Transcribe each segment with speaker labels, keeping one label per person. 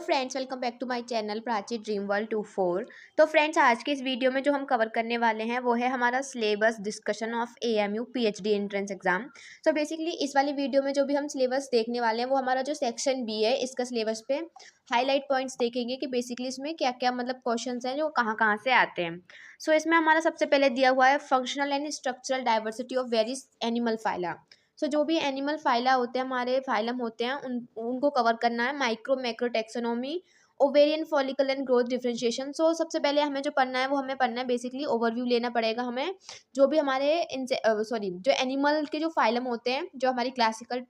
Speaker 1: Friends, welcome back to my channel Prachi dream world 24। तो friends, आज के इस वीडियो में जो हम कवर करने वाले हैं वो है हमारा syllabus discussion of AMU PhD entrance exam. So basically इस वाली वीडियो में जो भी हम सिलेबस देखने वाले हैं वो हमारा जो सेक्शन बी है इसका सिलेबस पे हाईलाइट पॉइंट्स देखेंगे कि बेसिकली इसमें क्या क्या मतलब क्वेश्चन हैं जो कहाँ कहाँ से आते हैं। सो इसमें हमारा सबसे पहले दिया हुआ है functional and structural diversity of various animal phyla. So जो भी एनिमल फाइला होते हैं, हमारे फाइलम होते हैं, उनको कवर करना है। Micro macro taxonomy, ovarian follicle and growth differentiation. So सबसे पहले हमें जो पढ़ना है वो हमें पढ़ना है बेसिकली ओवरव्यू लेना पड़ेगा हमें। जो भी हमारे जो एनिमल के जो फाइलम होते हैं, जो हमारी क्लासिकल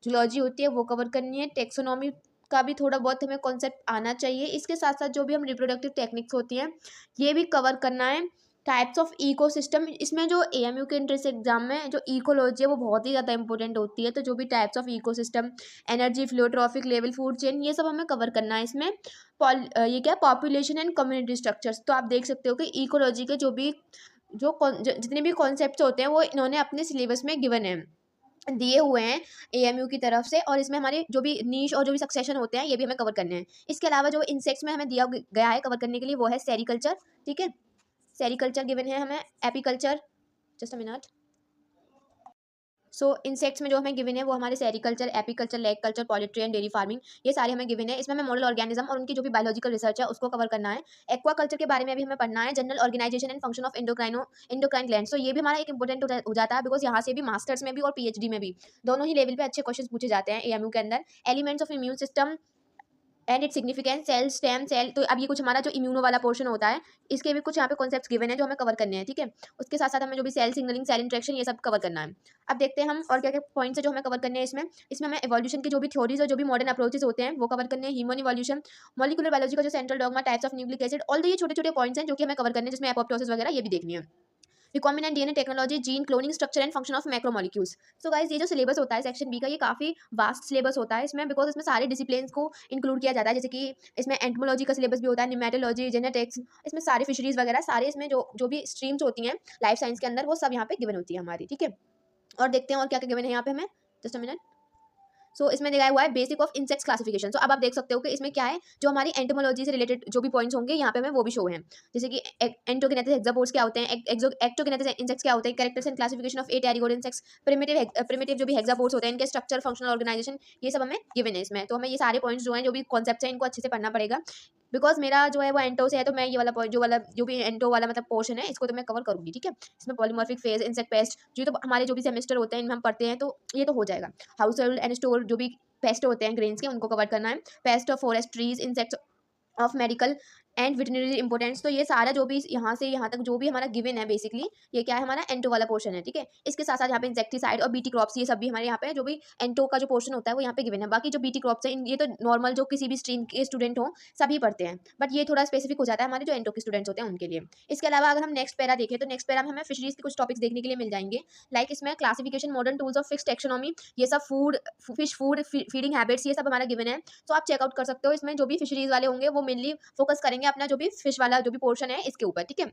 Speaker 1: जूलॉजी होती है वो कवर करनी है। टेक्सोनॉमी का भी थोड़ा बहुत हमें कॉन्सेप्ट आना चाहिए। इसके साथ साथ जो भी हम रिप्रोडक्टिव टेक्निक्स होती हैं ये भी कवर करना है। टाइप्स ऑफ इकोसिस्टम, इसमें जो एएमयू के एंट्रेंस एग्जाम में जो इकोलॉजी है वो बहुत ही ज़्यादा इंपॉर्टेंट होती है। तो जो भी types of ecosystem, energy flow, trophic level, food chain, ये सब हमें कवर करना है इसमें। ये क्या पॉपुलेशन एंड कम्युनिटी स्ट्रक्चर्स। तो आप देख सकते हो कि इकोलॉजी के जितने भी कॉन्सेप्ट्स होते हैं वो इन्होंने अपने सिलेबस में गिवन है, दिए हुए हैं एएमयू की तरफ से। और इसमें हमारे जो भी नीश और जो भी सक्सेशन होते हैं ये भी हमें कवर करने हैं। इसके अलावा जो इंसेक्ट्स में हमें दिया गया है कवर करने के लिए वो है सेरिकल्चर। ठीक है, सेरिकल्चर गिवन है हमें, apiculture, just a minute. So insects में जो हमें गिवन है वो हमारे sericulture, apiculture, leg culture, poultry and dairy farming, ये सारे हमें गिवन है। इसमें हमें मॉडल ऑर्गेनिज्म और उनकी जो भी बायोलॉजिकल रिसर्च है उसको कवर करना है। एक्वा कल्चर के बारे में भी हमें पढ़ना है। General organisation and function of endocrine gland. So ये भी हमारा एक इंपॉर्टेंट हो जाता है, बिकॉज यहाँ से भी मास्टर्स में भी और पीएचडी में भी दोनों ही लेवल पे अच्छे क्वेश्चन पूछे जाते हैं एएमयू के अंदर। Elements of immune system and it significance, cell, stem cell. तो अब ये कुछ हमारा जो इम्यूनो वाला पोर्शन होता है इसके भी कुछ यहाँ पे कॉन्सेप्ट्स गिवन है जो हमें कवर करने हैं। ठीक है, उसके साथ साथ हमें जो भी सेल सिग्नलिंग, सेल इंट्रैक्शन, ये सब कवर करना है। अब देखते हैं हम और क्या क्या पॉइंट्स है जो हमें कवर करने हैं इसमें। इसमें हमें एवोल्यूशन की जो भी थ्योरीज और जो भी मॉडर्न अप्रोचेस होते हैं वो कवर करने हैं। ह्यूमन इवोल्यूशन, मॉलिक्यूलर बायोलॉजी का जो central dogma, types of nucleic acid, all ये छोटे छोटे पॉइंट्स हैं जो कि हमें कवर करने हैं, जिसमें एपोप्टोसिस वगैरह ये भी देखनी है। Recombinant DNA technology, gene cloning, structure and function of macromolecules. So guys, ये जो सिलेबस होता है सेक्शन बी का ये काफी वास्ट सिलेबस होता है इसमें, बिकॉज इसमें सारे डिसिप्लिन्स को इंक्लूड किया जाता है। जैसे कि इसमें एंटोमोलॉजी का सिलेबस भी होता है, निमेटोलॉजी, जेनेटिक्स, इसमें सारे फिशरीज वगैरह सारे इसमें जो जो भी स्ट्रीम्स होती हैं लाइफ साइंस के अंदर वो सब यहाँ पे गिवन होती है हमारी। ठीक है, और देखते हैं और क्या क्या गिवन है यहाँ पे हमें, जस्ट अ मिनट। सो इसमें दिखाया हुआ है बेसिक ऑफ इंसेक्ट्स क्लासिफिकेशन। सो अब आप देख सकते हो कि इसमें क्या है, जो हमारी एंटोमोलॉजी से रिलेटेड जो भी पॉइंट्स होंगे यहाँ पे हमें वो भी शो हैं। जैसे कि एंटोगिनेटिस हेक्सापोड्स क्या होते हैं, एक्टोगिनेटिस इंसेक्ट्स क्या होते हैं, characters and classification of apterygote insects, primitive जो भी हेक्सापोड्स होते हैं इनके स्ट्रक्चर, फंक्शनल ऑर्गेनाइजेशन, ये सब हमें गिवन है इसमें। तो हमें ये सारे पॉइंट्स जो हैं, जो भी कॉन्सेप्ट्स हैं, इनको अच्छे से पढ़ना पड़ेगा। बिकॉज मेरा जो है वो एंटो से है, तो मैं ये वाला पॉइंट जो भी एंटो वाला मतलब पोर्शन है इसको तो मैं कवर करूंगी। ठीक है, इसमें पॉलीमॉर्फिक फेज, इंसेक्ट पेस्ट, जो तो हमारे जो भी सेमेस्टर होते हैं इनमें हम पढ़ते हैं, तो ये तो हो जाएगा। हाउस होल्ड एंड स्टोर, जो भी पेस्ट होते हैं ग्रेन्स के, उनको कवर करना है। Paste of forest, trees, insects of medical and veterinary importance. तो ये सारा जो भी यहाँ से यहाँ तक जो भी हमारा गिवन है बेसिकली ये क्या है, हमारा एंटो वाला पोर्शन है। ठीक है, इसके साथ साथ यहाँ पे इंसेक्टिसाइड और बीटी क्रॉप्स, ये सब भी हमारे यहाँ पे जो भी एंटो का जो पोर्शन होता है वो यहाँ पे गिवन है। बाकी जो बीटी क्रॉप्स है ये तो नॉर्मल जो किसी भी स्ट्रीम के स्टूडेंट हो सभी पढ़ते हैं, बट ये थोड़ा स्पेसिफिक हो जाता है हमारे जो एंटो के स्टूडेंट्स होते हैं उनके लिए। इसके अलावा अगर हम नेक्स्ट पैरा देखें तो नेक्स्ट पैरा में हमें फिशरीज के कुछ टॉपिक्स देखने के लिए मिल जाएंगे। लाइक इसमें classification, modern tools of fix taxonomy, ये सब food, fish food, feeding habits, ये सब हमारा गिवन है। तो आप चेकआउट कर सकते हो। इसमें जो भी फिशरीज वाले होंगे वो मेनली फोकस करेंगे अपना जो भी फिश वाला जो भी पोर्शन है इसके ऊपर। ठीक है,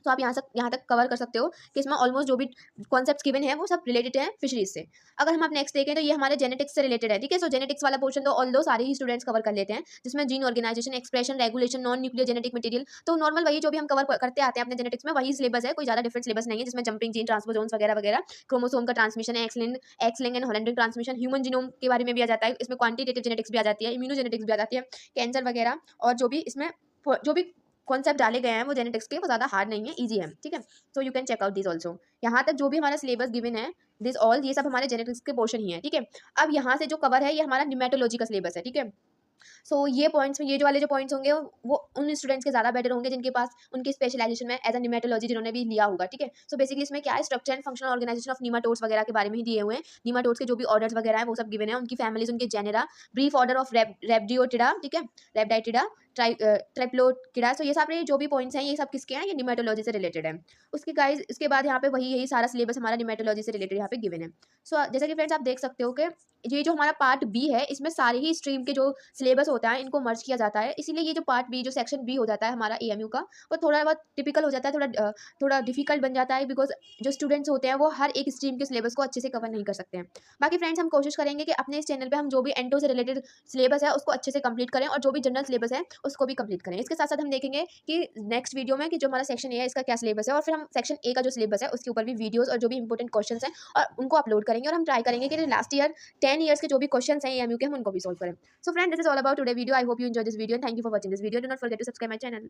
Speaker 1: तो आप यहाँ तक कवर कर सकते हो कि इसमें ऑलमोस्ट जो भी कॉन्सेप्ट्स गिवन है वो सब रिलेटेड है फिशरीज से। अगर हम आप नेक्स्ट देखें तो ये हमारे जेनेटिक्स से रिलेटेड है। ठीक है, सो जेनेटिक्स वाला पोर्शन तो ऑल्दो सारे ही स्टूडेंट्स कवर कर लेते हैं, जिसमें gene organisation, expression, regulation, non nuclear genetic material. तो नॉर्मल वही जो भी हम कवर करते आते हैं अपने जेनेटिक्स में वही सिलेबस है, कोई ज्यादा डिफरेंट सिलेबस नहीं है, जिसमें जंपिंग जीन, ट्रांसपोजोन्स वगैरह वगैरह, क्रोमोसोम का ट्रांसमिशन है, X linked and holandric transmission, human genome के बारे में भी आ जाता है। इसमें क्वांटिटेटिव जेनेटिक्स भी आ जाती है, इम्यूनोजेनेटिक्स भी आ जाती है, कैंसर वगैरह, और जो भी इसमें जो भी कॉन्सेप्ट डाले गए हैं वो जेनेटिक्स के, वो ज़्यादा हार्ड नहीं है, ईजी है। ठीक है, so you can check out this also. यहाँ तक जो भी हमारा सिलेबस गिवन है दिस ऑल, ये सब हमारे जेनेटिक्स के पोर्शन ही है। ठीक है, अब यहाँ से जो कवर है ये हमारा न्यूमेटोलॉजी का सिलेबस है। ठीक है, सो ये पॉइंट्स में ये जो वाले जो पॉइंट्स होंगे वो उन स्टूडेंट्स के ज़्यादा बेटर होंगे जिनके पास उनकी स्पेशलाइजेशन में एज अ न्यूमेटोलॉजी जिन्होंने भी लिया होगा। ठीक है, सो बेसिकली इसमें क्या है, structure and functional organisation of nematodes वगैरह के बारे में ही दिए हुए हैं। नीमाटोड्स के जो भी ऑर्डर्स वगैरह है वो सब गिवन है, उनकी फैमिलीज, उनके जेनेरा, ब्रीफ ऑर्डर ऑफ रेप्डियोटिडा, ठीक है, रेप्डाइटिडा, ट्राइप्लोटिडा। सो ये सारे जो भी पॉइंट्स हैं ये सब किसके हैं, ये न्यूमेटोलॉजी से रिलेटेड है। उसके गाइस इसके बाद यहाँ पे वही यही सारा सिलेबस हमारा न्यूमेटोलॉजी से रिलेटेड यहाँ पे गिवन है। सो जैसा कि फ्रेंड्स आप देख सकते हो कि ये जो हमारा पार्ट बी है इसमें सारे ही स्ट्रीम के जो सिलेबस होता है इनको मर्ज किया जाता है, इसीलिए ये जो पार्ट बी, जो सेक्शन बी हो जाता है हमारा एएमयू का, वो थोड़ा बहुत टिपिकल हो जाता है, थोड़ा डिफिकल्ट बन जाता है, बिकॉज जो स्टूडेंट्स होते हैं वो हर एक स्ट्रीम के सिलेबस को अच्छे से कवर नहीं कर सकते हैं। बाकी फ्रेंड्स हम कोशिश करेंगे कि अपने इस चैनल पे हम जो भी एंटो से रिलेटेड सिलेबस है उसको अच्छे से कंप्लीट करें, और जो भी जनरल सिलेबस है उसको भी कंप्लीट करें। इसके साथ साथ हम देखेंगे कि नेक्स्ट वीडियो में कि जो हमारा सेक्शन ए है इसका क्या सिलेबस है, और फिर हम सेक्शन ए का जो सिलेबस है उसके ऊपर भी वीडियोस और जो भी इंपॉर्टेंट क्वेश्चन हैं और उनको अपलोड करेंगे, और हम ट्राई करेंगे कि लास्ट ईयर 10 ईयर्स के जो भी क्वेश्चन हैं एएमयू के हम उनको भी सॉल्व करें। So friend, this is all about today video. I hope you enjoy this video and thank you for watching this video. Do not forget to subscribe my channel.